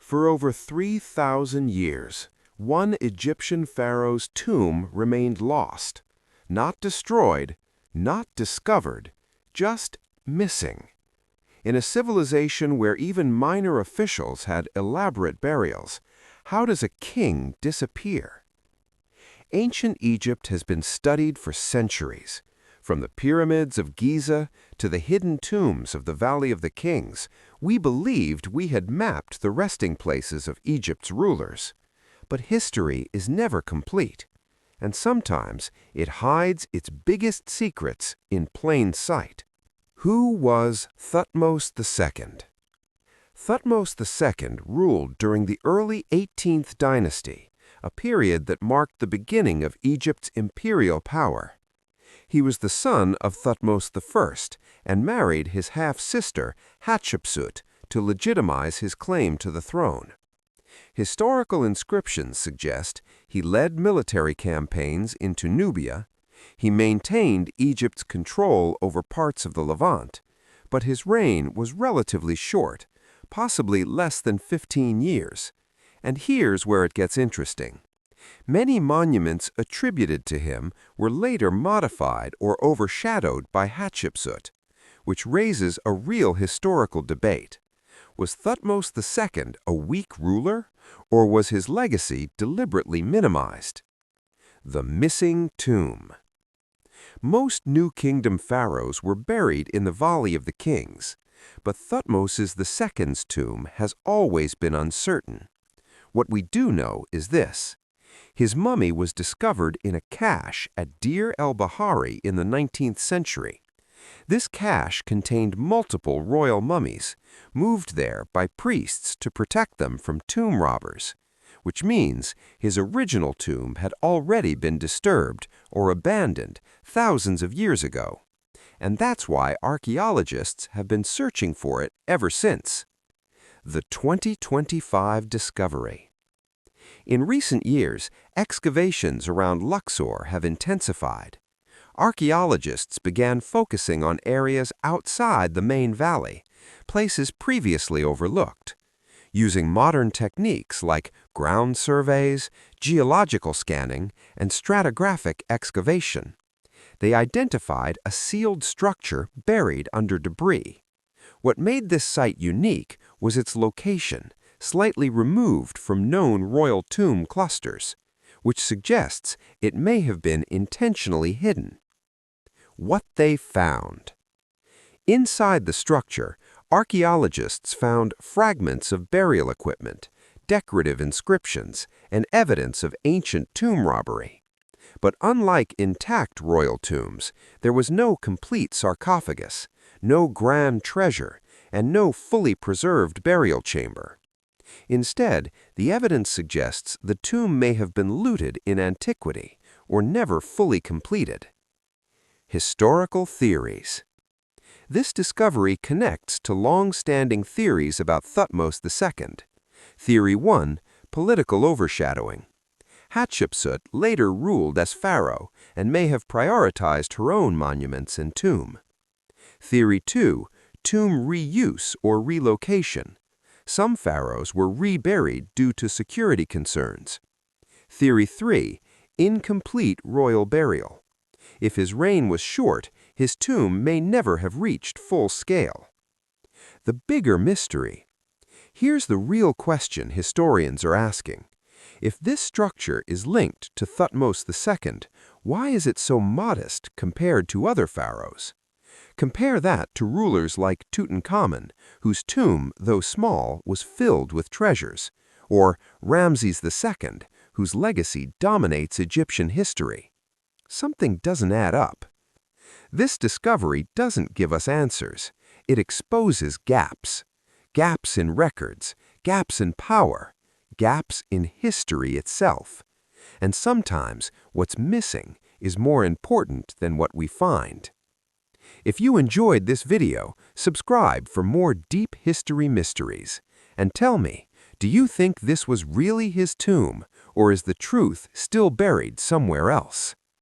For over 3,000 years, one Egyptian pharaoh's tomb remained lost, not destroyed, not discovered, just missing. In a civilization where even minor officials had elaborate burials, how does a king disappear? Ancient Egypt has been studied for centuries. From the pyramids of Giza to the hidden tombs of the Valley of the Kings, we believed we had mapped the resting places of Egypt's rulers. But history is never complete, and sometimes it hides its biggest secrets in plain sight. Who was Thutmose II? Thutmose II ruled during the early 18th dynasty, a period that marked the beginning of Egypt's imperial power. He was the son of Thutmose I and married his half-sister Hatshepsut to legitimize his claim to the throne. Historical inscriptions suggest he led military campaigns into Nubia. He maintained Egypt's control over parts of the Levant, but his reign was relatively short, possibly less than 15 years. And here's where it gets interesting. Many monuments attributed to him were later modified or overshadowed by Hatshepsut, which raises a real historical debate. Was Thutmose II a weak ruler, or was his legacy deliberately minimized? The missing tomb. Most New Kingdom pharaohs were buried in the Valley of the Kings, but Thutmose II's tomb has always been uncertain. What we do know is this. His mummy was discovered in a cache at Deir el-Bahari in the 19th century. This cache contained multiple royal mummies, moved there by priests to protect them from tomb robbers, which means his original tomb had already been disturbed or abandoned thousands of years ago. And that's why archaeologists have been searching for it ever since. The 2025 discovery. In recent years, excavations around Luxor have intensified. Archaeologists began focusing on areas outside the main valley, places previously overlooked. Using modern techniques like ground surveys, geological scanning, and stratigraphic excavation, they identified a sealed structure buried under debris. What made this site unique was its location, slightly removed from known royal tomb clusters, which suggests it may have been intentionally hidden. What they found. Inside the structure, archaeologists found fragments of burial equipment, decorative inscriptions, and evidence of ancient tomb robbery. But unlike intact royal tombs, there was no complete sarcophagus, no grand treasure, and no fully preserved burial chamber. Instead, the evidence suggests the tomb may have been looted in antiquity or never fully completed. Historical theories. This discovery connects to long-standing theories about Thutmose II. Theory 1, political overshadowing. Hatshepsut later ruled as pharaoh and may have prioritized her own monuments and tomb. Theory 2, tomb reuse or relocation. Some pharaohs were reburied due to security concerns. Theory 3, incomplete royal burial. If his reign was short, his tomb may never have reached full scale. The bigger mystery. Here's the real question historians are asking. If this structure is linked to Thutmose II, why is it so modest compared to other pharaohs? Compare that to rulers like Tutankhamun, whose tomb, though small, was filled with treasures, or Ramses II, whose legacy dominates Egyptian history. Something doesn't add up. This discovery doesn't give us answers. It exposes gaps. Gaps in records, gaps in power, gaps in history itself. And sometimes what's missing is more important than what we find. If you enjoyed this video, subscribe for more deep history mysteries. And tell me, do you think this was really his tomb, or is the truth still buried somewhere else?